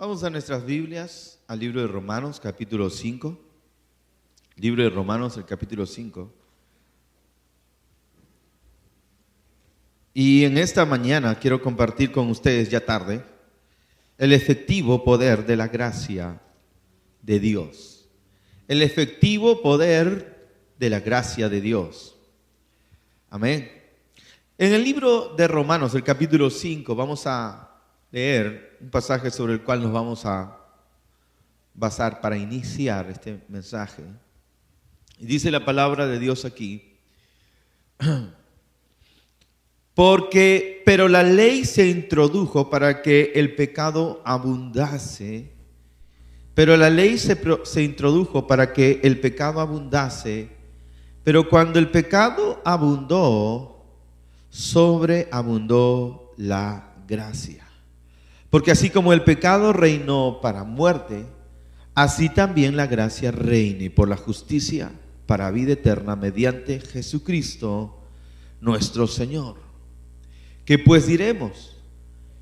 Vamos a nuestras Biblias, al libro de Romanos, capítulo 5. Libro de Romanos, el capítulo 5. Y en esta mañana quiero compartir con ustedes, ya tarde, el efectivo poder de la gracia de Dios. El efectivo poder de la gracia de Dios. Amén. En el libro de Romanos, el capítulo 5, vamos a leer un pasaje sobre el cual nos vamos a basar para iniciar este mensaje. Y dice la palabra de Dios aquí: pero la ley se introdujo para que el pecado abundase. Pero la ley se introdujo para que el pecado abundase. Pero cuando el pecado abundó, sobreabundó la gracia. Porque así como el pecado reinó para muerte, así también la gracia reine por la justicia para vida eterna mediante Jesucristo nuestro Señor. ¿Qué pues diremos?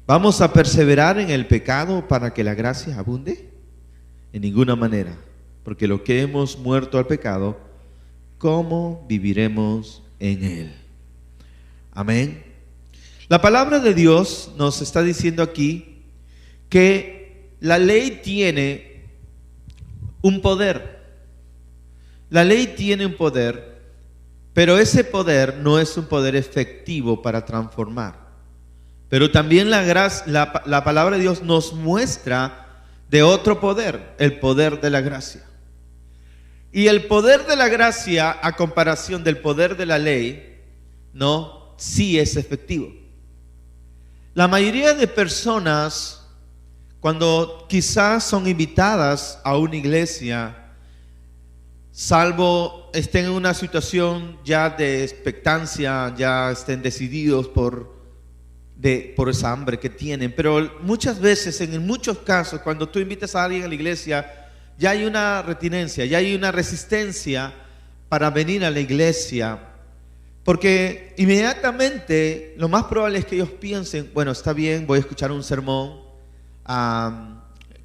¿Vamos a perseverar en el pecado para que la gracia abunde? En ninguna manera, porque lo que hemos muerto al pecado, ¿cómo viviremos en él? Amén. La palabra de Dios nos está diciendo aquí que la ley tiene un poder. La ley tiene un poder, pero ese poder no es un poder efectivo para transformar. Pero también la palabra de Dios nos muestra de otro poder, el poder de la gracia. Y el poder de la gracia, a comparación del poder de la ley, no, sí es efectivo. La mayoría de personas, cuando quizás son invitadas a una iglesia, salvo estén en una situación ya de expectancia, ya estén decididos por esa hambre que tienen, pero muchas veces, en muchos casos, cuando tú invitas a alguien a la iglesia, ya hay una reticencia, ya hay una resistencia para venir a la iglesia, porque inmediatamente lo más probable es que ellos piensen: bueno, está bien, voy a escuchar un sermón,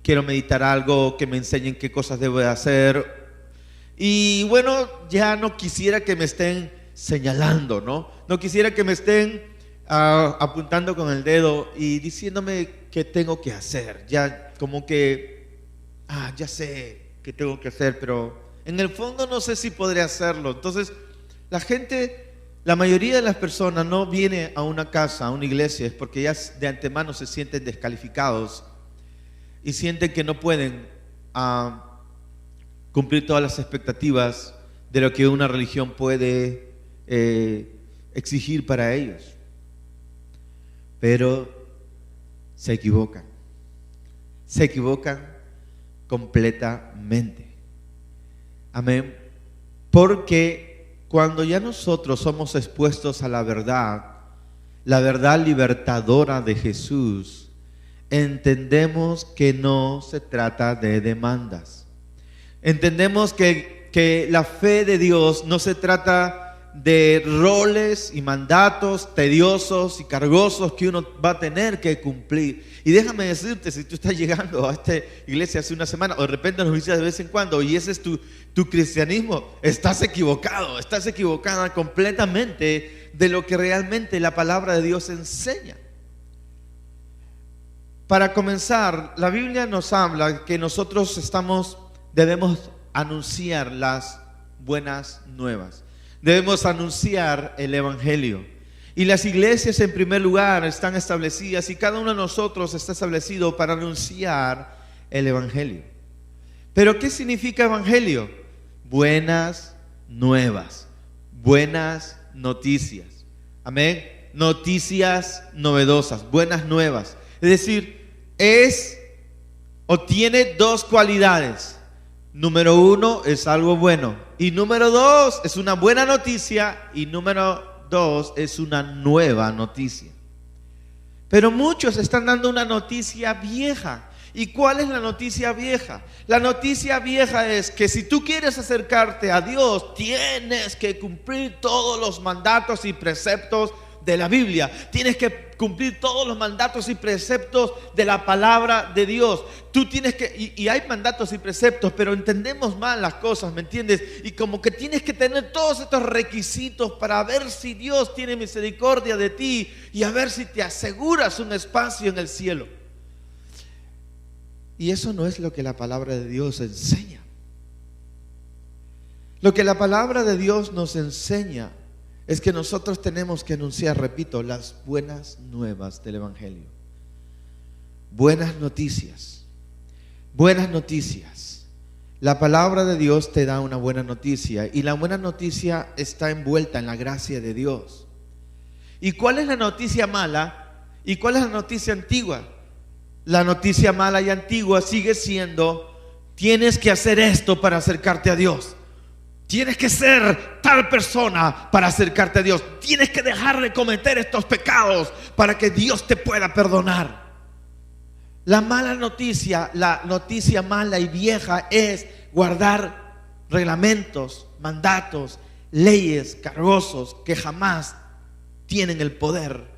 quiero meditar algo, que me enseñen qué cosas debo de hacer, y bueno, ya no quisiera que me estén señalando, no quisiera que me estén apuntando con el dedo y diciéndome qué tengo que hacer. Ya como que ya sé qué tengo que hacer, pero en el fondo no sé si podré hacerlo. Entonces la mayoría de las personas no viene a una casa, a una iglesia, es porque ya de antemano se sienten descalificados y sienten que no pueden cumplir todas las expectativas de lo que una religión puede exigir para ellos. Pero se equivocan completamente. Amén. Porque cuando ya nosotros somos expuestos a la verdad libertadora de Jesús, entendemos que no se trata de demandas. Entendemos que la fe de Dios no se trata de roles y mandatos tediosos y cargosos que uno va a tener que cumplir. Y déjame decirte, si tú estás llegando a esta iglesia hace una semana o de repente nos visitas de vez en cuando y ese es tu cristianismo, estás equivocada completamente de lo que realmente la palabra de Dios enseña. Para comenzar, la Biblia nos habla que nosotros debemos anunciar las buenas nuevas. Debemos anunciar el evangelio. Y las iglesias en primer lugar están establecidas y cada uno de nosotros está establecido para anunciar el evangelio. ¿Pero qué significa evangelio? Buenas nuevas, buenas noticias. Amén. Noticias novedosas, buenas nuevas. Es decir, tiene dos cualidades. Número uno, es algo bueno. Y número dos, es una buena noticia. Y número dos, es una nueva noticia. Pero muchos están dando una noticia vieja. ¿Y cuál es la noticia vieja? La noticia vieja es que si tú quieres acercarte a Dios, tienes que cumplir todos los mandatos y preceptos de la Biblia. Tienes que cumplir todos los mandatos y preceptos de la palabra de Dios. Tú tienes que, y hay mandatos y preceptos, pero entendemos mal las cosas, ¿me entiendes? Y como que tienes que tener todos estos requisitos para ver si Dios tiene misericordia de ti y a ver si te aseguras un espacio en el cielo. Y eso no es lo que la palabra de Dios enseña. Lo que la palabra de Dios nos enseña es que nosotros tenemos que anunciar, repito, las buenas nuevas del Evangelio. Buenas noticias. Buenas noticias. La palabra de Dios te da una buena noticia, y la buena noticia está envuelta en la gracia de Dios. ¿Y cuál es la noticia mala? ¿Y cuál es la noticia antigua? La noticia mala y antigua sigue siendo: tienes que hacer esto para acercarte a Dios. Tienes que ser tal persona para acercarte a Dios. Tienes que dejar de cometer estos pecados para que Dios te pueda perdonar. La mala noticia, la noticia mala y vieja es guardar reglamentos, mandatos, leyes cargosos que jamás tienen el poder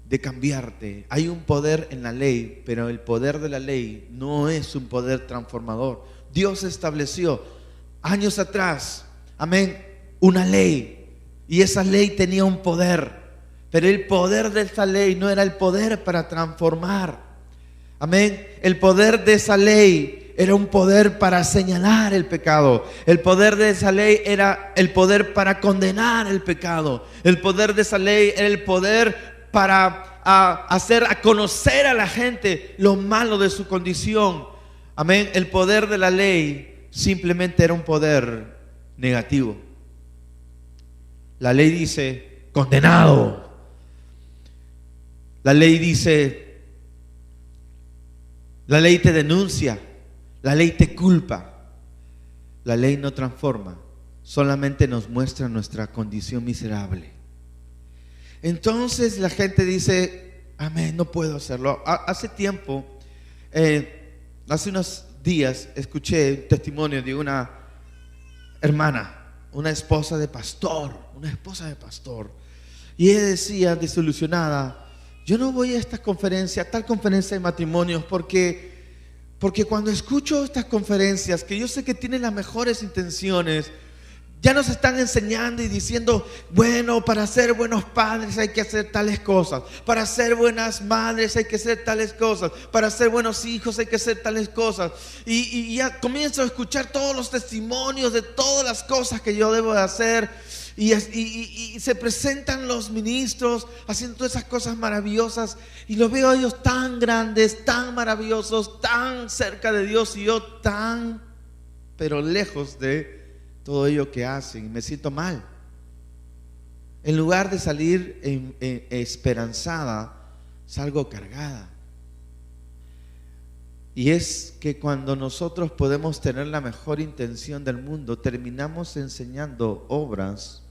de cambiarte. Hay un poder en la ley, pero el poder de la ley no es un poder transformador. Dios estableció años atrás, amén, una ley, y esa ley tenía un poder, pero el poder de esa ley no era el poder para transformar, amén. El poder de esa ley era un poder para señalar el pecado. El poder de esa ley era el poder para condenar el pecado. El poder de esa ley era el poder para hacer a conocer a la gente lo malo de su condición, amén. El poder de la ley simplemente era un poder negativo. La ley dice condenado. La ley dice, la ley te denuncia, la ley te culpa. La ley no transforma, solamente nos muestra nuestra condición miserable. Entonces la gente dice: amén, no puedo hacerlo. Hace tiempo, hace unos días, escuché un testimonio de una hermana, una esposa de pastor, y ella decía, desilusionada: yo no voy a esta conferencia, tal conferencia de matrimonios, porque cuando escucho estas conferencias, que yo sé que tienen las mejores intenciones, ya nos están enseñando y diciendo: bueno, para ser buenos padres hay que hacer tales cosas, para ser buenas madres hay que hacer tales cosas, para ser buenos hijos hay que hacer tales cosas, y ya comienzo a escuchar todos los testimonios de todas las cosas que yo debo de hacer, y se presentan los ministros haciendo todas esas cosas maravillosas, y los veo a ellos tan grandes, tan maravillosos, tan cerca de Dios, y yo tan, pero lejos de todo ello que hacen, y me siento mal. En lugar de salir esperanzada, salgo cargada. Y es que cuando nosotros podemos tener la mejor intención del mundo, terminamos enseñando obras,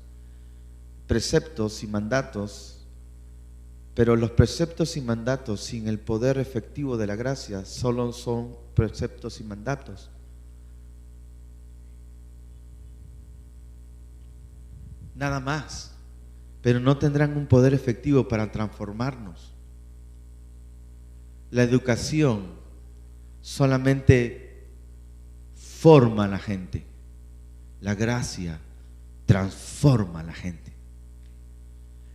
preceptos y mandatos, pero los preceptos y mandatos sin el poder efectivo de la gracia solo son preceptos y mandatos. Nada más, pero no tendrán un poder efectivo para transformarnos. La educación solamente forma a la gente, la gracia transforma a la gente.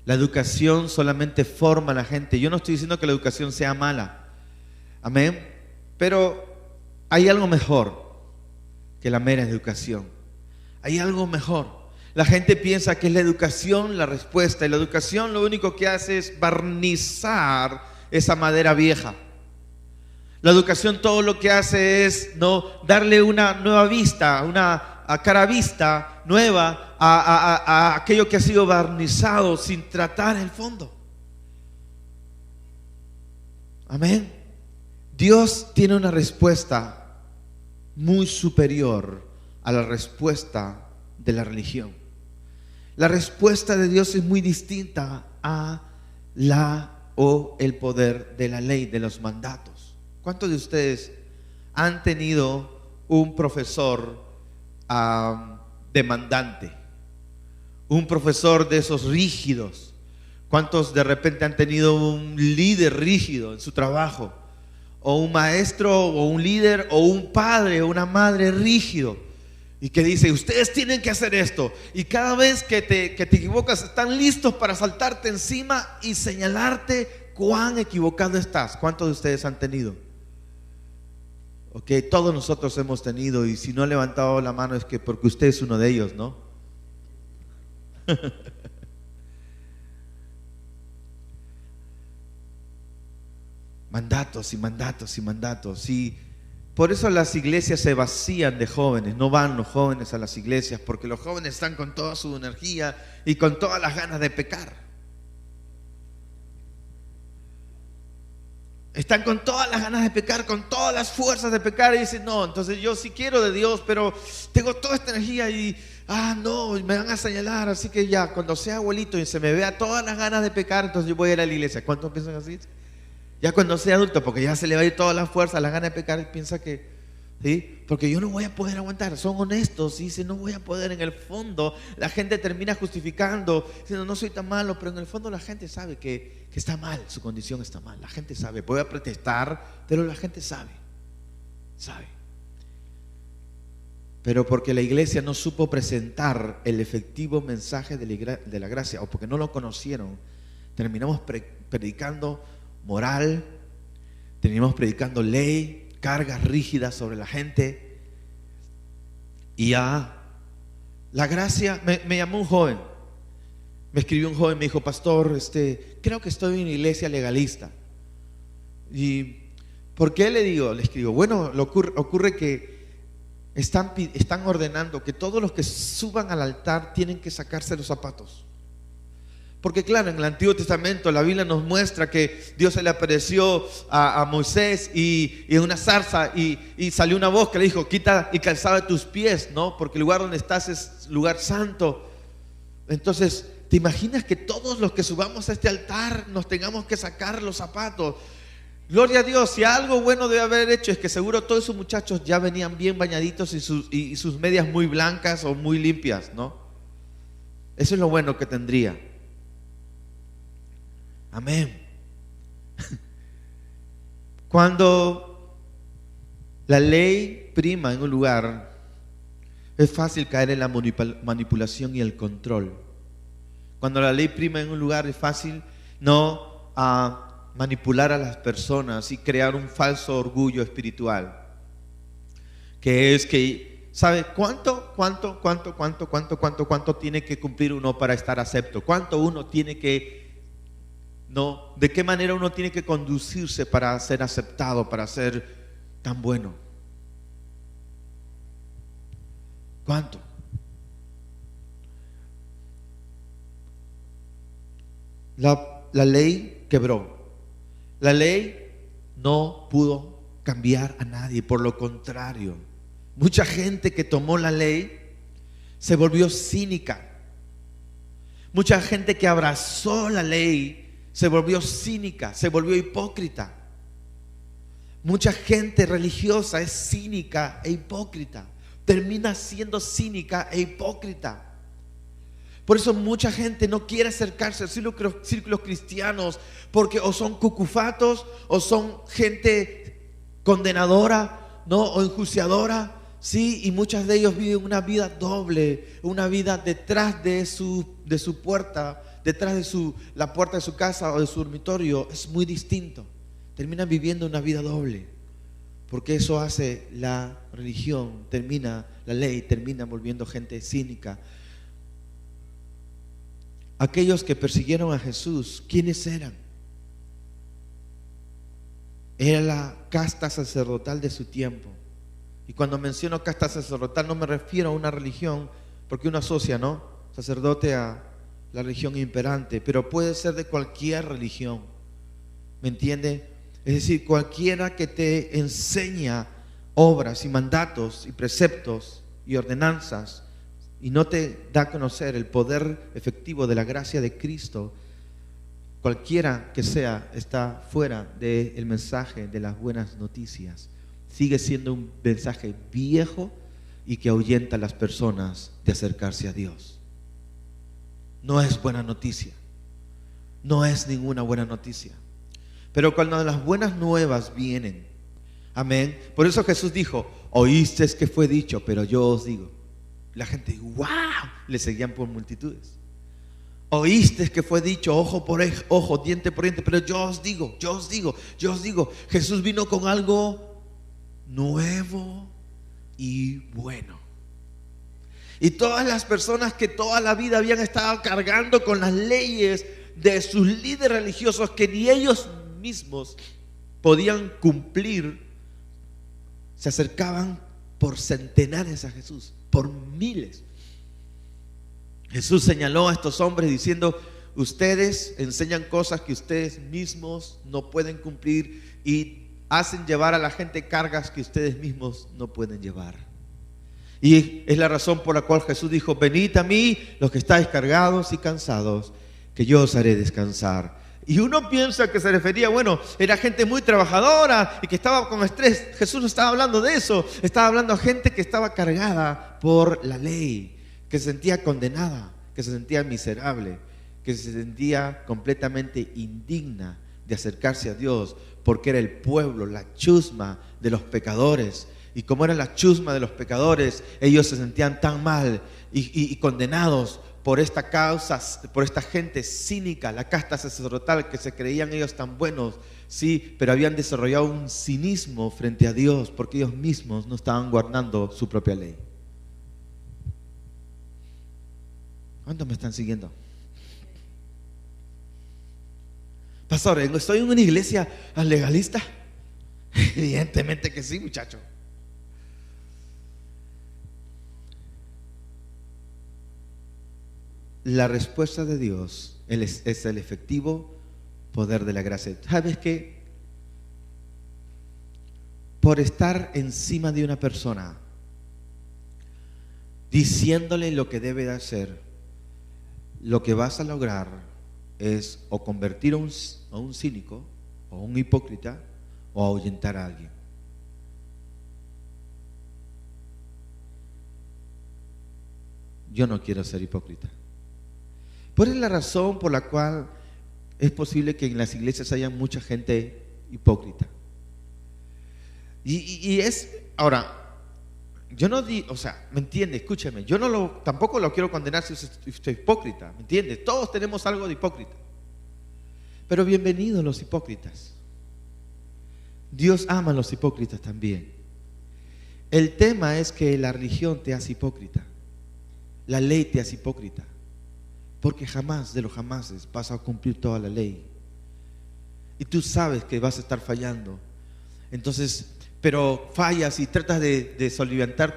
La educación solamente forma a la gente. Yo no estoy diciendo que la educación sea mala, amén, pero hay algo mejor que la mera educación. Hay algo mejor. La gente piensa que es la educación la respuesta, y la educación lo único que hace es barnizar esa madera vieja. La educación todo lo que hace es darle una nueva vista, una cara vista nueva a aquello que ha sido barnizado, sin tratar el fondo. Amén. Dios tiene una respuesta muy superior a la respuesta de la religión. La respuesta de Dios es muy distinta a el poder de la ley, de los mandatos. ¿Cuántos de ustedes han tenido un profesor demandante? Un profesor de esos rígidos. ¿Cuántos de repente han tenido un líder rígido en su trabajo? O un maestro, o un líder, o un padre, o una madre rígido. Y que dice, ustedes tienen que hacer esto. Y cada vez que te equivocas, están listos para saltarte encima y señalarte cuán equivocado estás. ¿Cuántos de ustedes han tenido? Ok, todos nosotros hemos tenido. Y si no ha levantado la mano es que porque usted es uno de ellos, ¿no? Mandatos y mandatos y mandatos. Y por eso las iglesias se vacían de jóvenes. No van los jóvenes a las iglesias porque los jóvenes están con toda su energía y con todas las ganas de pecar. Están con todas las ganas de pecar, con todas las fuerzas de pecar, y dicen, no, entonces yo sí quiero de Dios, pero tengo toda esta energía y, no, me van a señalar, así que ya, cuando sea abuelito y se me vea todas las ganas de pecar, entonces yo voy a ir a la iglesia. ¿Cuántos piensan así? Ya cuando sea adulto, porque ya se le va a ir toda la fuerza, las ganas de pecar, y piensa que, ¿sí? Porque yo no voy a poder aguantar. Son honestos y dicen, no voy a poder. En el fondo, la gente termina justificando, diciendo, no soy tan malo, pero en el fondo la gente sabe que está mal, su condición está mal. La gente sabe, voy a protestar, pero la gente sabe. Pero porque la iglesia no supo presentar el efectivo mensaje de la gracia, o porque no lo conocieron, terminamos predicando moral, terminamos predicando ley, cargas rígidas sobre la gente. Y la gracia, me llamó un joven, me escribió un joven, me dijo, pastor, creo que estoy en una iglesia legalista. ¿Y por qué le escribo? Bueno, ocurre que están ordenando que todos los que suban al altar tienen que sacarse los zapatos. Porque claro, en el Antiguo Testamento la Biblia nos muestra que Dios se le apareció a Moisés y en una zarza y salió una voz que le dijo, quita y calzado de tus pies, ¿no? Porque el lugar donde estás es lugar santo. Entonces, ¿te imaginas que todos los que subamos a este altar nos tengamos que sacar los zapatos? Gloria a Dios. Si algo bueno debe haber hecho es que seguro todos esos muchachos ya venían bien bañaditos y sus medias muy blancas o muy limpias, ¿no? Eso es lo bueno que tendría. Amén. Cuando la ley prima en un lugar, es fácil caer en la manipulación y el control. Cuando la ley prima en un lugar, es fácil no manipular a las personas y crear un falso orgullo espiritual. Que es que, ¿sabe cuánto tiene que cumplir uno para estar acepto? ¿Cuánto uno tiene que de qué manera uno tiene que conducirse para ser aceptado, para ser tan bueno? ¿Cuánto? La ley quebró. La ley no pudo cambiar a nadie. Por lo contrario, mucha gente que tomó la ley se volvió cínica. Mucha gente que abrazó la ley se volvió cínica, se volvió hipócrita. Mucha gente religiosa es cínica e hipócrita. Termina siendo cínica e hipócrita. Por eso mucha gente no quiere acercarse a círculos cristianos, porque o son cucufatos o son gente condenadora, ¿no? O enjuiciadora, sí, y muchos de ellos viven una vida doble, una vida detrás de su puerta, detrás de la puerta de su casa o de su dormitorio. Es muy distinto. Terminan viviendo una vida doble, porque eso hace la religión, la ley termina volviendo gente cínica. Aquellos que persiguieron a Jesús, ¿quiénes eran? Era la casta sacerdotal de su tiempo. Y cuando menciono casta sacerdotal no me refiero a una religión, porque uno asocia, ¿no?, sacerdote a la religión imperante, pero puede ser de cualquier religión, ¿me entiende? Es decir, cualquiera que te enseña obras y mandatos y preceptos y ordenanzas y no te da a conocer el poder efectivo de la gracia de Cristo, cualquiera que sea, está fuera del mensaje de las buenas noticias. Sigue siendo un mensaje viejo y que ahuyenta a las personas de acercarse a Dios. No es buena noticia. no es ninguna buena noticia. Pero cuando las buenas nuevas vienen, amén. Por eso Jesús dijo: oíste que fue dicho, pero yo os digo. La gente, wow, le seguían por multitudes. Oíste que fue dicho, ojo por ojo, diente por diente, pero yo os digo, yo os digo, yo os digo. Jesús vino con algo nuevo y bueno. Y todas las personas que toda la vida habían estado cargando con las leyes de sus líderes religiosos, que ni ellos mismos podían cumplir, se acercaban por centenares a Jesús, por miles. Jesús señaló a estos hombres diciendo: ustedes enseñan cosas que ustedes mismos no pueden cumplir y hacen llevar a la gente cargas que ustedes mismos no pueden llevar. Y es la razón por la cual Jesús dijo: venid a mí los que estáis cargados y cansados, que yo os haré descansar. Y uno piensa que se refería, bueno, era gente muy trabajadora y que estaba con estrés. Jesús no estaba hablando de eso. Estaba hablando a gente que estaba cargada por la ley, que se sentía condenada, que se sentía miserable, que se sentía completamente indigna de acercarse a Dios, porque era el pueblo, la chusma de los pecadores. Y como era la chusma de los pecadores, ellos se sentían tan mal y condenados por esta causa, por esta gente cínica, la casta sacerdotal, que se creían ellos tan buenos, sí, pero habían desarrollado un cinismo frente a Dios, porque ellos mismos no estaban guardando su propia ley. ¿Cuántos me están siguiendo? Pastor, ¿estoy en una iglesia legalista? Evidentemente que sí, muchacho. La respuesta de Dios es el efectivo poder de la gracia. ¿Sabes qué? Por estar encima de una persona, diciéndole lo que debe de hacer, lo que vas a lograr es o convertir a un cínico, o a un hipócrita, o ahuyentar a alguien. Yo no quiero ser hipócrita. Por es la razón por la cual es posible que en las iglesias haya mucha gente hipócrita. Y es, ahora, yo no digo, o sea, ¿me entiende? Escúcheme, yo tampoco lo quiero condenar si usted es hipócrita, ¿me entiende? Todos tenemos algo de hipócrita. Pero bienvenidos los hipócritas. Dios ama a los hipócritas también. El tema es que la religión te hace hipócrita. La ley te hace hipócrita. Porque jamás de los jamases vas a cumplir toda la ley. Y tú sabes que vas a estar fallando. Entonces, pero fallas y tratas de soliviantar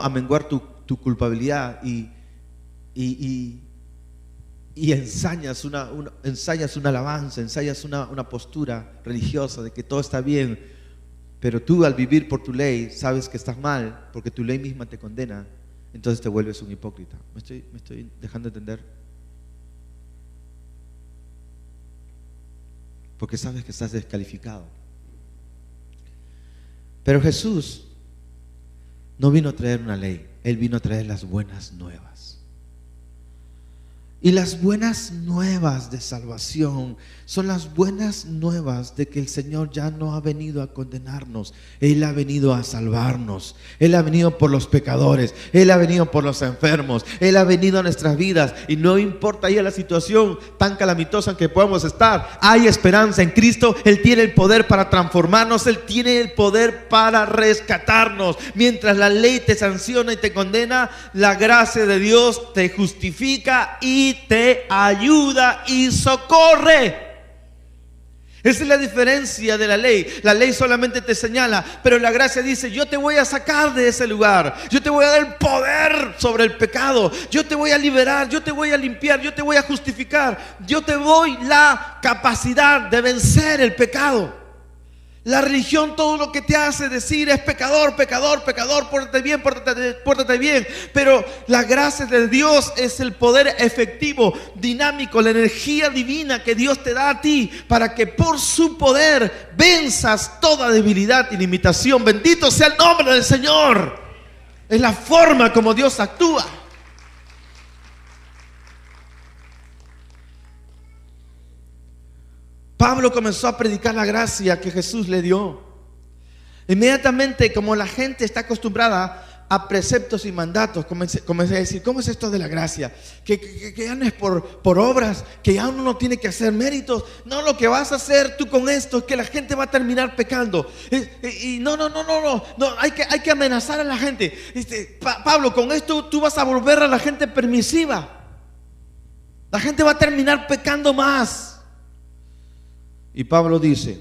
amenguar tu culpabilidad y ensayas una alabanza, ensayas una postura religiosa de que todo está bien. Pero tú, al vivir por tu ley, sabes que estás mal porque tu ley misma te condena. Entonces te vuelves un hipócrita. ¿Me estoy dejando entender? Porque sabes que estás descalificado. Pero Jesús no vino a traer una ley, Él vino a traer las buenas nuevas. Y las buenas nuevas de salvación son las buenas nuevas de que el Señor ya no ha venido a condenarnos. Él ha venido a salvarnos. Él ha venido por los pecadores. Él ha venido por los enfermos. Él ha venido a nuestras vidas. Y no importa ahí la situación tan calamitosa en que podamos estar, hay esperanza en Cristo. Él tiene el poder para transformarnos. Él tiene el poder para rescatarnos. Mientras la ley te sanciona y te condena, la gracia de Dios te justifica y te ayuda y socorre. Esa es la diferencia de la ley. La ley solamente te señala, pero la gracia dice: yo te voy a sacar de ese lugar, yo te voy a dar el poder sobre el pecado, yo te voy a liberar, yo te voy a limpiar, yo te voy a justificar, yo te doy la capacidad de vencer el pecado. La religión todo lo que te hace decir es pecador, pecador, pecador, pórtate bien, pórtate bien. Pero la gracia de Dios es el poder efectivo, dinámico, la energía divina que Dios te da a ti para que por su poder venzas toda debilidad y limitación. Bendito sea el nombre del Señor. Es la forma como Dios actúa. Pablo comenzó a predicar la gracia que Jesús le dio. Inmediatamente, como la gente está acostumbrada a preceptos y mandatos, comencé a decir, ¿cómo es esto de la gracia? Que ya no es por obras, que ya uno no tiene que hacer méritos. No, lo que vas a hacer tú con esto es que la gente va a terminar pecando. Y no, hay que amenazar a la gente. Pablo, con esto tú vas a volver a la gente permisiva. La gente va a terminar pecando más. Y Pablo dice,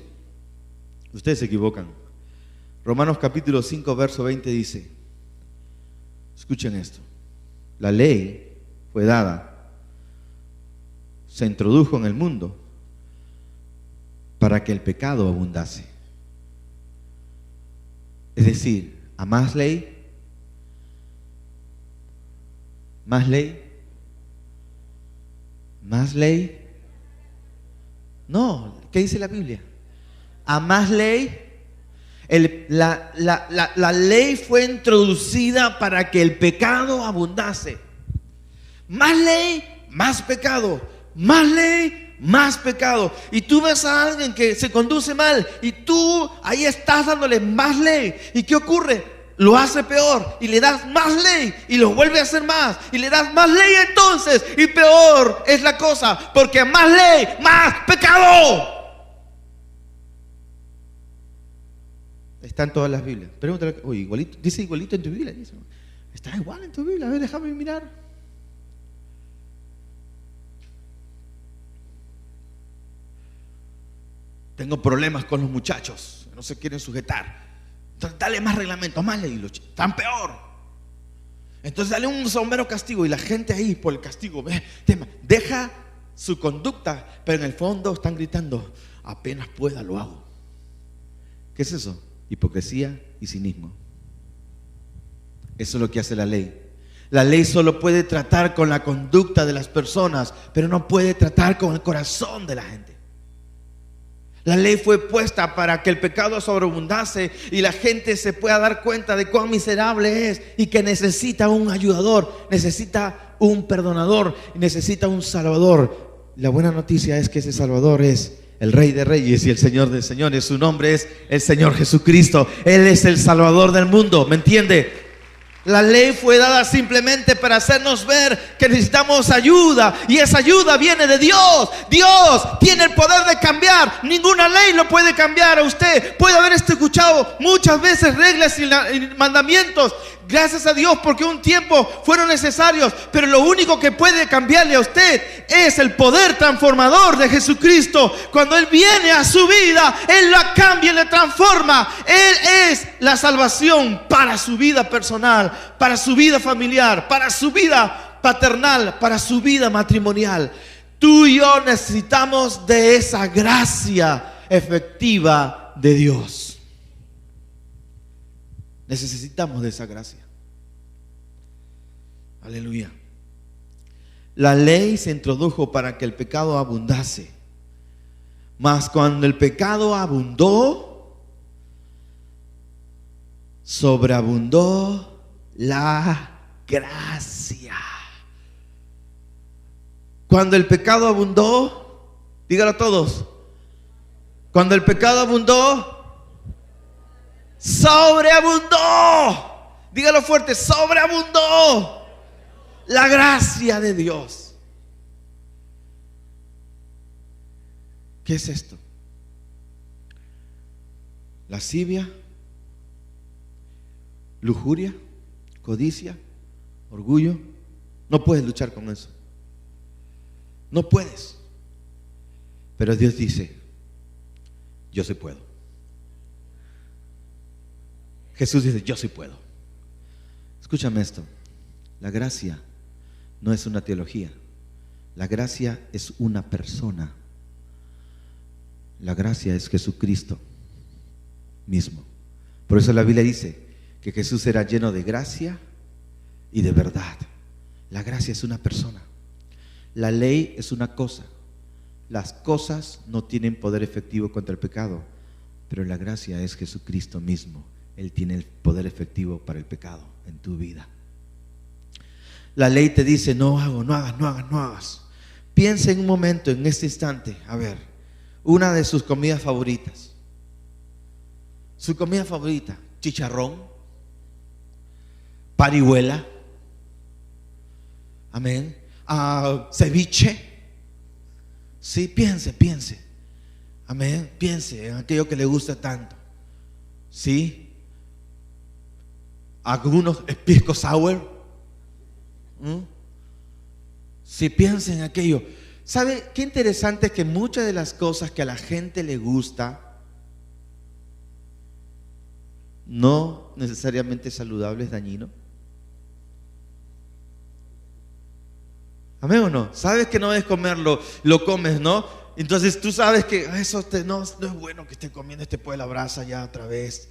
ustedes se equivocan. Romanos capítulo 5, verso 20 dice, escuchen esto, la ley fue dada, se introdujo en el mundo para que el pecado abundase. Es decir, a más ley, más ley. No, ¿qué dice la Biblia? A más ley. La ley fue introducida para que el pecado abundase. Más ley, más pecado. Más ley, más pecado. Y tú ves a alguien que se conduce mal y tú ahí estás dándole más ley. ¿Y qué ocurre? Lo hace peor y le das más ley y lo vuelve a hacer más y le das más ley entonces, y peor es la cosa, porque más ley, más pecado. Está en todas las Biblias. Pregúntale, oye, igualito, dice igualito en tu Biblia. Dice, está igual en tu Biblia. A ver, déjame mirar. Tengo problemas con los muchachos, no se quieren sujetar. Entonces dale más reglamento, más ley, están peor. Entonces dale un somero castigo y la gente ahí por el castigo deja su conducta, pero en el fondo están gritando, apenas pueda lo hago. ¿Qué es eso? Hipocresía y cinismo. Eso es lo que hace la ley. La ley solo puede tratar con la conducta de las personas, pero no puede tratar con el corazón de la gente. La ley fue puesta para que el pecado sobreabundase y la gente se pueda dar cuenta de cuán miserable es y que necesita un ayudador, necesita un perdonador, necesita un salvador. La buena noticia es que ese salvador es el Rey de Reyes y el Señor de Señores. Su nombre es el Señor Jesucristo. Él es el Salvador del mundo, ¿me entiende? La ley fue dada simplemente para hacernos ver que necesitamos ayuda, y esa ayuda viene de Dios. Dios tiene el poder de cambiar. Ninguna ley lo puede cambiar a usted. Puede haber escuchado muchas veces reglas y mandamientos. Gracias a Dios, porque un tiempo fueron necesarios, pero lo único que puede cambiarle a usted es el poder transformador de Jesucristo. Cuando Él viene a su vida, Él la cambia y la transforma. Él es la salvación para su vida personal, para su vida familiar, para su vida paternal, para su vida matrimonial. Tú y yo necesitamos de esa gracia efectiva de Dios. Necesitamos de esa gracia. Aleluya. La ley se introdujo para que el pecado abundase. Mas cuando el pecado abundó, sobreabundó la gracia. Cuando el pecado abundó, dígalo a todos. Cuando el pecado abundó, sobreabundó. Dígalo fuerte, sobreabundó la gracia de Dios. ¿Qué es esto? Lascivia, lujuria, codicia, orgullo. No puedes luchar con eso. No puedes. Pero Dios dice, yo sí puedo. Jesús dice, yo sí puedo. Escúchame esto. La gracia no es una teología. La gracia es una persona. La gracia es Jesucristo mismo. Por eso la Biblia dice que Jesús era lleno de gracia y de verdad. La gracia es una persona. La ley es una cosa. Las cosas no tienen poder efectivo contra el pecado, pero la gracia es Jesucristo mismo. Él tiene el poder efectivo para el pecado en tu vida. La ley te dice, no hagas. Piensa en un momento, en este instante, a ver, una de sus comidas favoritas. Su comida favorita: chicharrón, parihuela, amén, ceviche. Sí, piense, amén, piense en aquello que le gusta tanto. Sí, algunos pisco sour. Si piensa en aquello. ¿Sabe qué interesante es que muchas de las cosas que a la gente le gusta no necesariamente saludable, es dañino? ¿Amén o no? Sabes que no debes comerlo, lo comes, ¿no? Entonces tú sabes que eso no es bueno que esté comiendo este pollo a la brasa ya otra vez.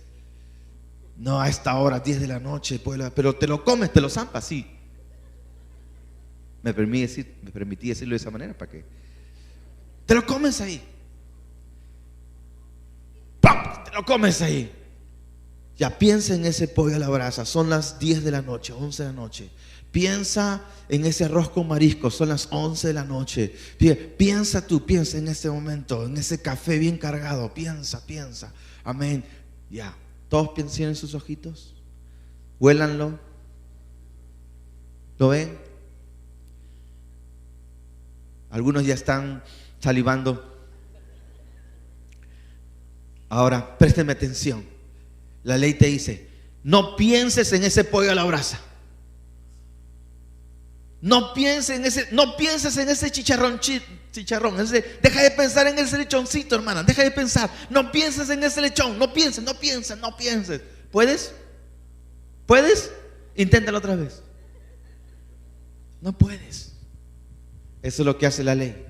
No, a esta hora, 10 de la noche, pero te lo comes, te lo zampas, sí. Me permití decirlo de esa manera, ¿para qué? Te lo comes ahí. ¡Pam! Te lo comes ahí. Ya piensa en ese pollo a la brasa. Son las 10 de la noche, 11 de la noche. Piensa en ese arroz con marisco. Son las 11 de la noche. Piensa en ese momento, en ese café bien cargado. Piensa. Amén. Ya. Todos piensen en sus ojitos. Huélanlo. ¿Lo ven? Algunos ya están salivando. Ahora, présteme atención. La ley te dice: no pienses en ese pollo a la brasa. No pienses en ese chicharrón. Deja de pensar en ese lechoncito, hermana. Deja de pensar. No pienses en ese lechón. No pienses. ¿Puedes? Inténtalo otra vez. No puedes. Eso es lo que hace la ley.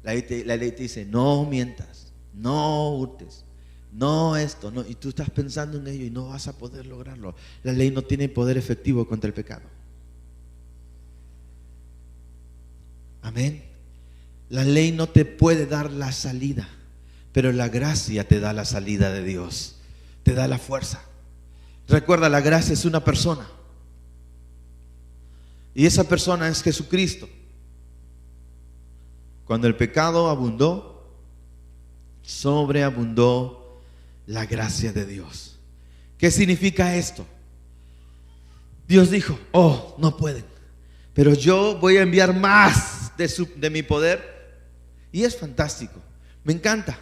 La ley te dice: no mientas, no hurtes, no esto, no. Y tú estás pensando en ello y no vas a poder lograrlo. La ley no tiene poder efectivo contra el pecado. Amén. La ley no te puede dar la salida, pero la gracia te da la salida de Dios, te da la fuerza. Recuerda, la gracia es una persona, y esa persona es Jesucristo. Cuando el pecado abundó, sobreabundó la gracia de Dios. ¿Qué significa esto? Dios dijo: oh, no pueden, pero yo voy a enviar más de mi poder. Y es fantástico, me encanta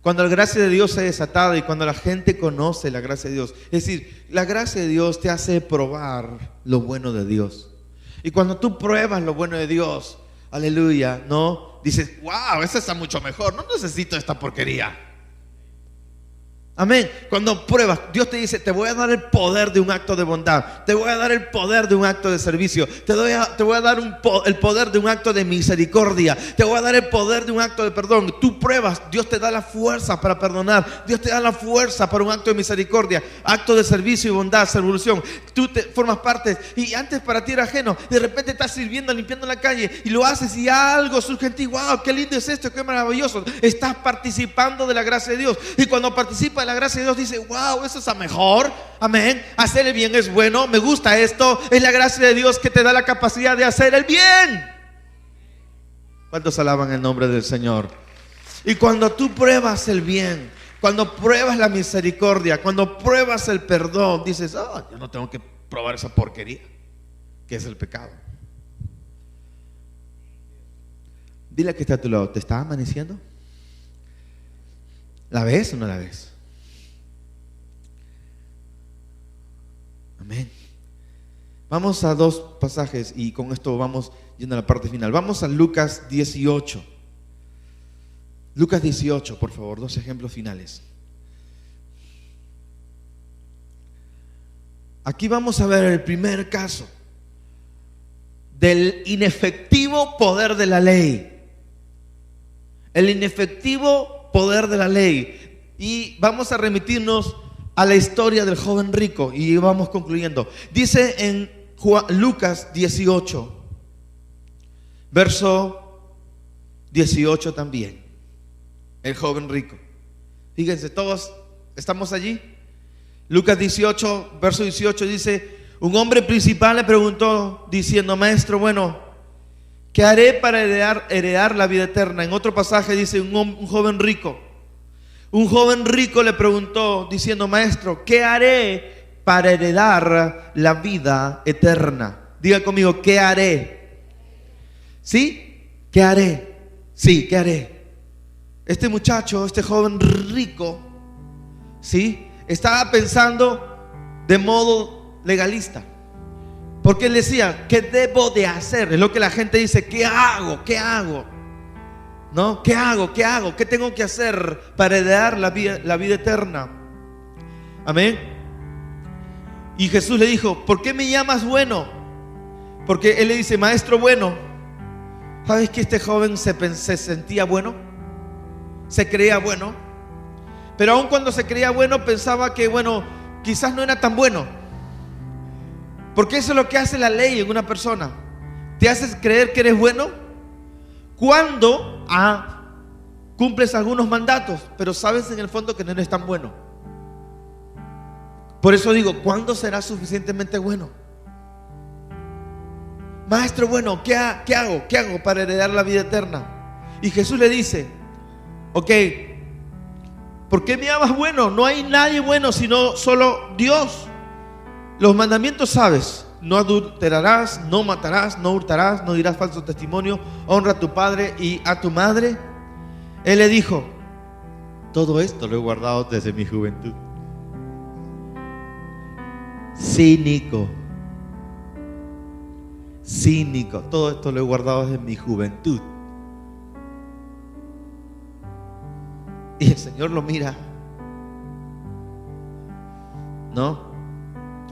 cuando la gracia de Dios se ha desatado y cuando la gente conoce la gracia de Dios. Es decir, la gracia de Dios te hace probar lo bueno de Dios. Y cuando tú pruebas lo bueno de Dios, aleluya, ¿no? Dices: wow, esa está mucho mejor, no necesito esta porquería. Amén. Cuando pruebas, Dios te dice: te voy a dar el poder de un acto de bondad, te voy a dar el poder de un acto de servicio, te voy a dar el poder de un acto de misericordia, te voy a dar el poder de un acto de perdón. Tú pruebas, Dios te da la fuerza para perdonar, Dios te da la fuerza para un acto de misericordia, acto de servicio y bondad, revolución. Tú te formas parte, y antes para ti era ajeno. De repente estás sirviendo, limpiando la calle, y lo haces y algo surge en ti. Wow, qué lindo es esto, qué maravilloso. Estás participando de la gracia de Dios, y cuando participas la gracia de Dios dice: wow, eso es a mejor. Amén. Hacer el bien es bueno, me gusta esto. Es la gracia de Dios que te da la capacidad de hacer el bien. ¿Cuántos alaban el nombre del Señor? Y cuando tú pruebas el bien, cuando pruebas la misericordia, cuando pruebas el perdón, dices: yo no tengo que probar esa porquería que es el pecado. Dile que está a tu lado: ¿te está amaneciendo? ¿La ves o no la ves? Amén. Vamos a dos pasajes y con esto vamos yendo a la parte final. Vamos a Lucas 18. Lucas 18, por favor, dos ejemplos finales. Aquí vamos a ver el primer caso del inefectivo poder de la ley. El inefectivo poder de la ley. Y vamos a remitirnos a la historia del joven rico y vamos concluyendo. Dice en Lucas 18, verso 18 también, el joven rico. Fíjense, todos estamos allí. Lucas 18, verso 18 dice: un hombre principal le preguntó diciendo: maestro, bueno, ¿qué haré para heredar la vida eterna? En otro pasaje dice un joven rico. Un joven rico le preguntó diciendo, maestro, ¿qué haré para heredar la vida eterna? Diga conmigo, ¿qué haré? ¿Sí? ¿Qué haré? Sí, ¿qué haré? Este muchacho, este joven rico, ¿sí? Estaba pensando de modo legalista. Porque él decía, ¿qué debo de hacer? Es lo que la gente dice, ¿qué hago? ¿Qué hago? ¿No? ¿Qué hago? ¿Qué hago? ¿Qué tengo que hacer para heredar la vida eterna? Amén. Y Jesús le dijo, ¿por qué me llamas bueno? Porque él le dice, maestro bueno. ¿Sabes que este joven se sentía bueno? Se creía bueno. Pero aun cuando se creía bueno, pensaba que, bueno, quizás no era tan bueno. Porque eso es lo que hace la ley en una persona. Te haces creer que eres bueno cuando cumples algunos mandatos, pero sabes en el fondo que no eres tan bueno. Por eso digo, ¿cuándo serás suficientemente bueno? Maestro bueno, ¿qué hago? ¿Qué hago para heredar la vida eterna? Y Jesús le dice, ok, ¿por qué me llamas bueno? No hay nadie bueno sino solo Dios. Los mandamientos sabes: no adulterarás, no matarás, no hurtarás, no dirás falso testimonio, honra a tu padre y a tu madre. Él le dijo, todo esto lo he guardado desde mi juventud. Cínico, todo esto lo he guardado desde mi juventud. Y el Señor lo mira, ¿no?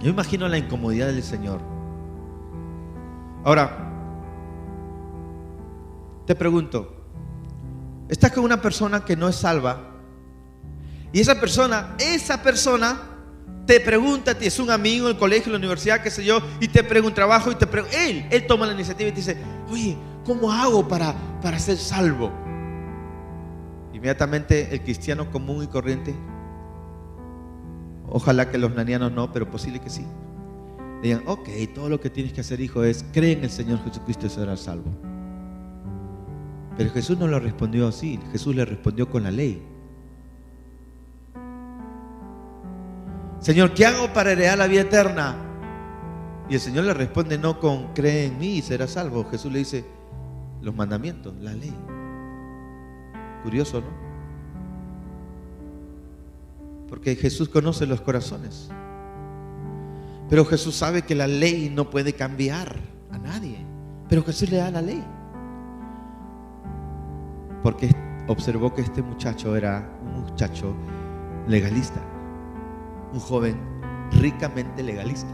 Yo imagino la incomodidad del Señor. Ahora, te pregunto, estás con una persona que no es salva y esa persona te pregunta a ti, es un amigo en el colegio, en la universidad, qué sé yo, y te pregunta un trabajo y él toma la iniciativa y te dice, oye, ¿cómo hago para ser salvo? Inmediatamente el cristiano común y corriente, ojalá que los nanianos no, pero posible que sí, digan, ok, todo lo que tienes que hacer, hijo, es creer en el Señor Jesucristo y serás salvo. Pero Jesús no lo respondió así. Jesús le respondió con la ley. Señor, ¿qué hago para heredar la vida eterna? Y el Señor le responde no con cree en mí y serás salvo. Jesús le dice los mandamientos, la ley. Curioso, ¿no? Porque Jesús conoce los corazones. Pero Jesús sabe que la ley no puede cambiar a nadie. Pero Jesús le da la ley. Porque observó que este muchacho era un muchacho legalista. Un joven ricamente legalista.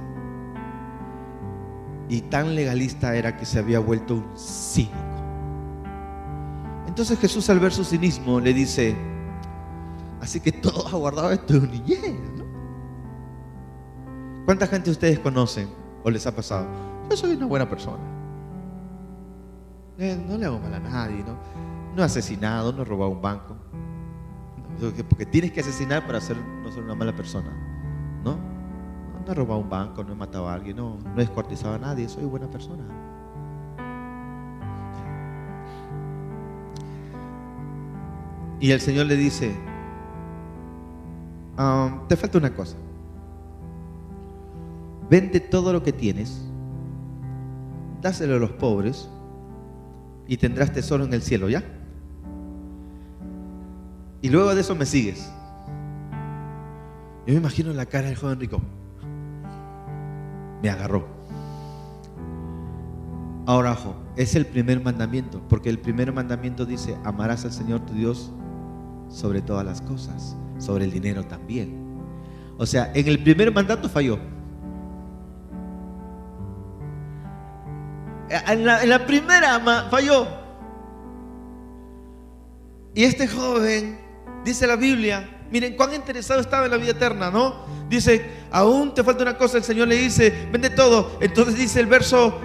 Y tan legalista era que se había vuelto un cínico. Entonces Jesús, al ver su cinismo, le dice, así que todo ha guardado esto de niñez, ¿no? ¿Cuánta gente ustedes conocen o les ha pasado? Yo soy una buena persona. No le hago mal a nadie, ¿no? No he asesinado, no he robado un banco. Porque tienes que asesinar para no ser una mala persona, ¿no? No he robado un banco, no he matado a alguien, no he descuartizado a nadie, soy buena persona. Y el Señor le dice, te falta una cosa. Vende todo lo que tienes, dáselo a los pobres y tendrás tesoro en el cielo, ¿ya? Y luego de eso me sigues. Yo me imagino la cara del joven rico. Me agarró. Ahora, ojo, es el primer mandamiento, porque el primer mandamiento dice, amarás al Señor tu Dios sobre todas las cosas, sobre el dinero también. O sea, en el primer mandato falló. En la primera falló. Y este joven, dice la Biblia, miren cuán interesado estaba en la vida eterna, ¿no? Dice, aún te falta una cosa. El Señor le dice, vende todo. Entonces dice el verso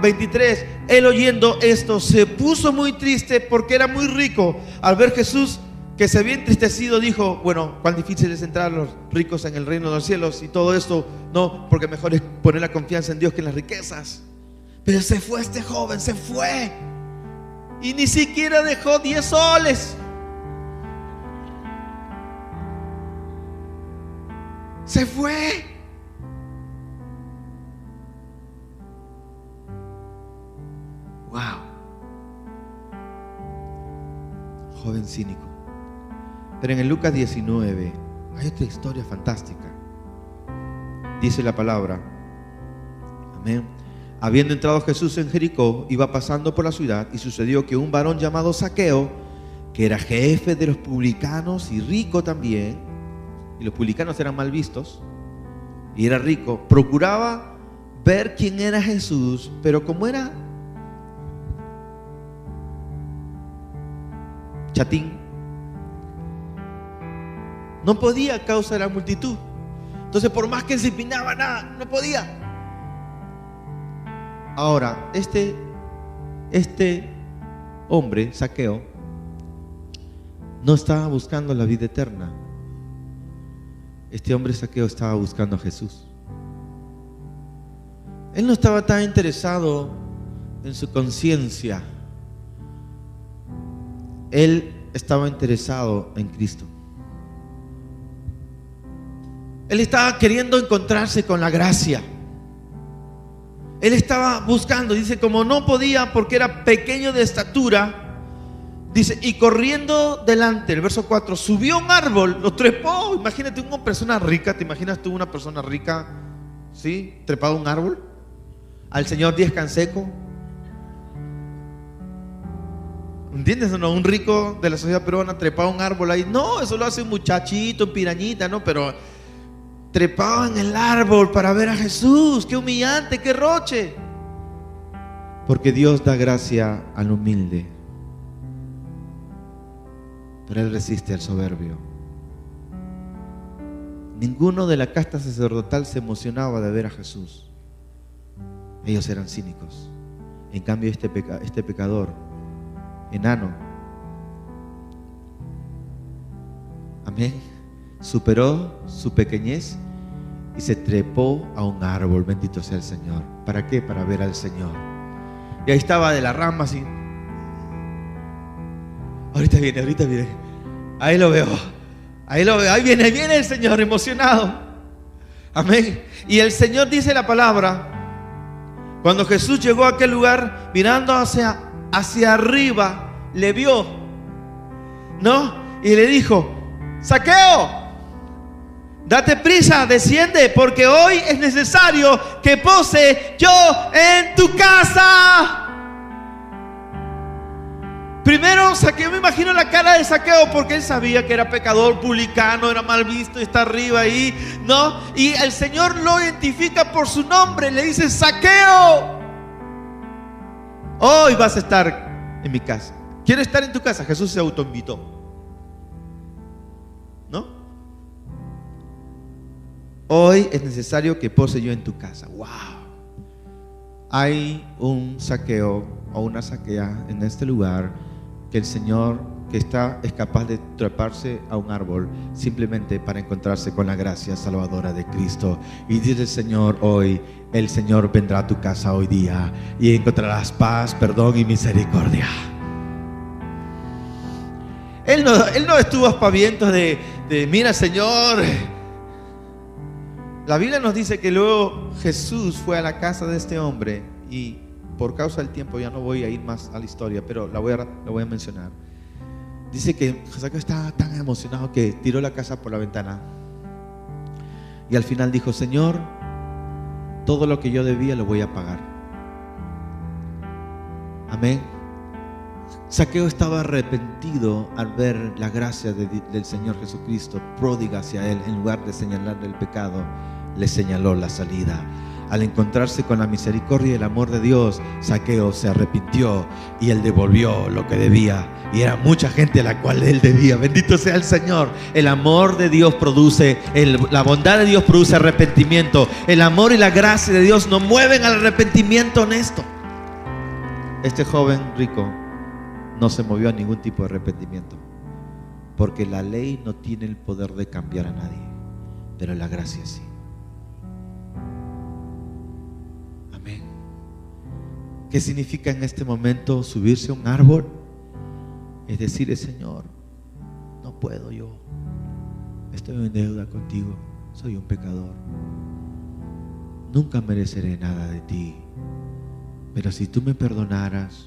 23, él oyendo esto se puso muy triste porque era muy rico. Al ver Jesús que se había entristecido, dijo, bueno, cuán difícil es entrar a los ricos en el reino de los cielos y todo esto, no, porque mejor es poner la confianza en Dios que en las riquezas. Pero se fue este joven, se fue. Y ni siquiera dejó 10 soles. Se fue. Wow. Joven cínico. Pero en el Lucas 19 hay otra historia fantástica. Dice la palabra, amén: habiendo entrado Jesús en Jericó, iba pasando por la ciudad, y sucedió que un varón llamado Zaqueo, que era jefe de los publicanos y rico también, y los publicanos eran mal vistos, y era rico, procuraba ver quién era Jesús, pero como era chatín, no podía a causa de la multitud. Entonces, por más que se empinaba, nada, no podía. Ahora, este hombre, Zaqueo, no estaba buscando la vida eterna. Este hombre Zaqueo estaba buscando a Jesús. Él no estaba tan interesado en su conciencia. Él estaba interesado en Cristo. Él estaba queriendo encontrarse con la gracia. Él estaba buscando, dice, como no podía porque era pequeño de estatura, dice, y corriendo delante, el verso 4, subió a un árbol, lo trepó. Imagínate una persona rica, ¿te imaginas tú una persona rica, sí, trepado a un árbol? Al señor Díaz Canseco. ¿Entiendes o no? Un rico de la sociedad peruana trepado a un árbol ahí. No, eso lo hace un muchachito, un pirañita, ¿no? Pero trepado en el árbol para ver a Jesús. Qué humillante, qué roche. Porque Dios da gracia al humilde, pero Él resiste al soberbio. Ninguno de la casta sacerdotal se emocionaba de ver a Jesús. Ellos eran cínicos. En cambio, este pecador, enano, amén, superó su pequeñez y se trepó a un árbol. Bendito sea el Señor. ¿Para qué? Para ver al Señor. Y ahí estaba de la rama así. Ahorita viene. Ahí lo veo. Ahí viene el Señor emocionado. Amén. Y el Señor dice la palabra: cuando Jesús llegó a aquel lugar, mirando hacia arriba, le vio, ¿no? Y le dijo: Zaqueo, date prisa, desciende, porque hoy es necesario que pose yo en tu casa. Primero, Zaqueo, me imagino la cara de Zaqueo, porque él sabía que era pecador, publicano, era mal visto y está arriba ahí, ¿no? Y el Señor lo identifica por su nombre, le dice: Zaqueo, hoy vas a estar en mi casa. ¿Quieres estar en tu casa? Jesús se autoinvitó, ¿no? Hoy es necesario que pose yo en tu casa. ¡Wow! Hay un Zaqueo o una Zaquea en este lugar que el Señor es capaz de treparse a un árbol simplemente para encontrarse con la gracia salvadora de Cristo. Y dice el Señor hoy: el Señor vendrá a tu casa hoy día y encontrarás paz, perdón y misericordia. Él no estuvo aspavientos de mira, Señor. La Biblia nos dice que luego Jesús fue a la casa de este hombre, y por causa del tiempo ya no voy a ir más a la historia, pero la voy a mencionar. Dice que Zaqueo estaba tan emocionado que tiró la casa por la ventana, y al final dijo: Señor, todo lo que yo debía lo voy a pagar. Amén. Zaqueo estaba arrepentido al ver la gracia del Señor Jesucristo pródiga hacia él. En lugar de señalarle el pecado, le señaló la salida. Al encontrarse con la misericordia y el amor de Dios, Zaqueo se arrepintió y él devolvió lo que debía. Y era mucha gente a la cual él debía. Bendito sea el Señor. El amor de Dios la bondad de Dios produce arrepentimiento. El amor y la gracia de Dios nos mueven al arrepentimiento honesto. Este joven rico no se movió a ningún tipo de arrepentimiento, porque la ley no tiene el poder de cambiar a nadie, pero la gracia sí. Amén. ¿Qué significa en este momento subirse a un árbol? Es decir, Señor, no puedo yo, estoy en deuda contigo, soy un pecador, nunca mereceré nada de ti, pero si tú me perdonaras,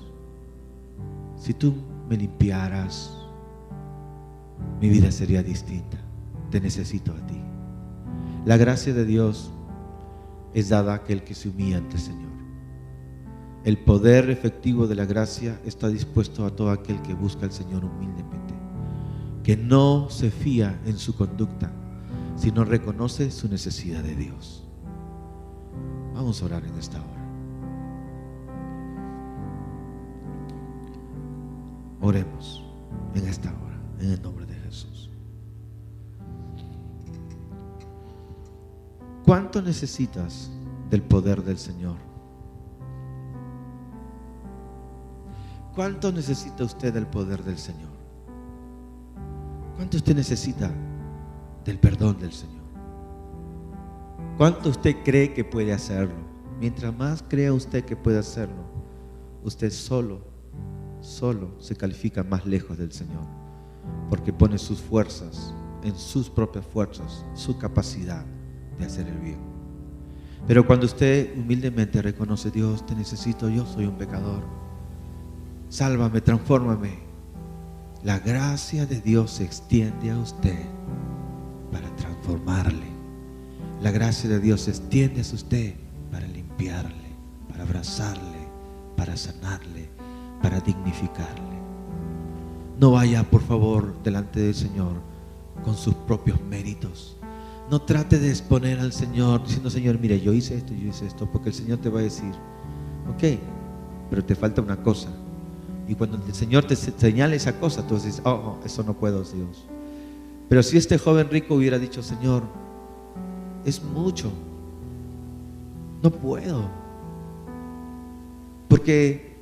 si tú me limpiaras, mi vida sería distinta. Te necesito a ti. La gracia de Dios es dada a aquel que se humilla ante el Señor. El poder efectivo de la gracia está dispuesto a todo aquel que busca al Señor humildemente, que no se fía en su conducta, sino reconoce su necesidad de Dios. Vamos a orar en esta hora. Oremos en esta hora, en el nombre de Jesús. ¿Cuánto necesitas del poder del Señor? ¿Cuánto necesita usted del poder del Señor? ¿Cuánto usted necesita del perdón del Señor? ¿Cuánto usted cree que puede hacerlo? Mientras más crea usted que puede hacerlo, usted solo se califica más lejos del Señor, porque pone sus fuerzas en sus propias fuerzas, su capacidad de hacer el bien. Pero cuando usted humildemente reconoce: Dios, te necesito, yo soy un pecador, sálvame, transfórmame, la gracia de Dios se extiende a usted para transformarle. La gracia de Dios se extiende a usted para limpiarle, para abrazarle, para sanarle, para dignificarle. No vaya, por favor, delante del Señor con sus propios méritos. No trate de exponer al Señor diciendo: Señor, mire, yo hice esto, porque el Señor te va a decir: ok, pero te falta una cosa. Y cuando el Señor te señala esa cosa, tú dices: oh, eso no puedo, Dios. Pero si este joven rico hubiera dicho: Señor, es mucho, no puedo, porque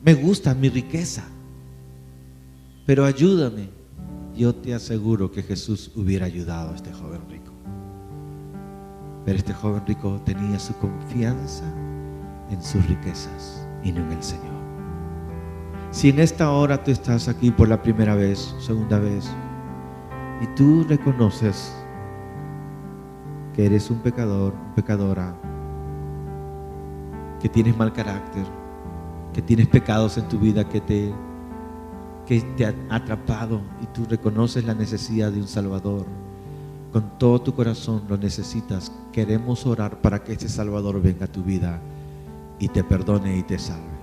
me gusta mi riqueza, pero ayúdame, yo te aseguro que Jesús hubiera ayudado a este joven rico. Pero este joven rico tenía su confianza en sus riquezas y no en el Señor. Si en esta hora tú estás aquí por la primera vez, segunda vez, y tú reconoces que eres un pecador, pecadora, que tienes mal carácter, que tienes pecados en tu vida que te han atrapado, y tú reconoces la necesidad de un Salvador, con todo tu corazón lo necesitas, queremos orar para que este Salvador venga a tu vida y te perdone y te salve.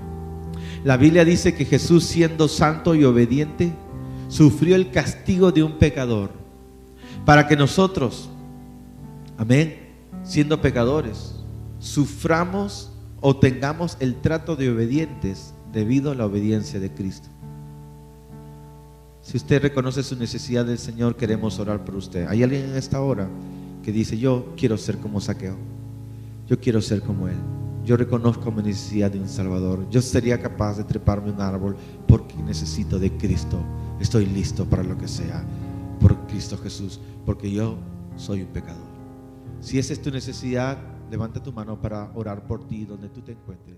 La Biblia dice que Jesús, siendo santo y obediente, sufrió el castigo de un pecador para que nosotros, amén, siendo pecadores, suframos o tengamos el trato de obedientes debido a la obediencia de Cristo. Si usted reconoce su necesidad del Señor, queremos orar por usted. Hay alguien en esta hora que dice: yo quiero ser como Zaqueo, yo quiero ser como él, yo reconozco mi necesidad de un Salvador, yo sería capaz de treparme a un árbol porque necesito de Cristo, estoy listo para lo que sea por Cristo Jesús, porque yo soy un pecador. Si esa es tu necesidad, levanta tu mano para orar por ti donde tú te encuentres.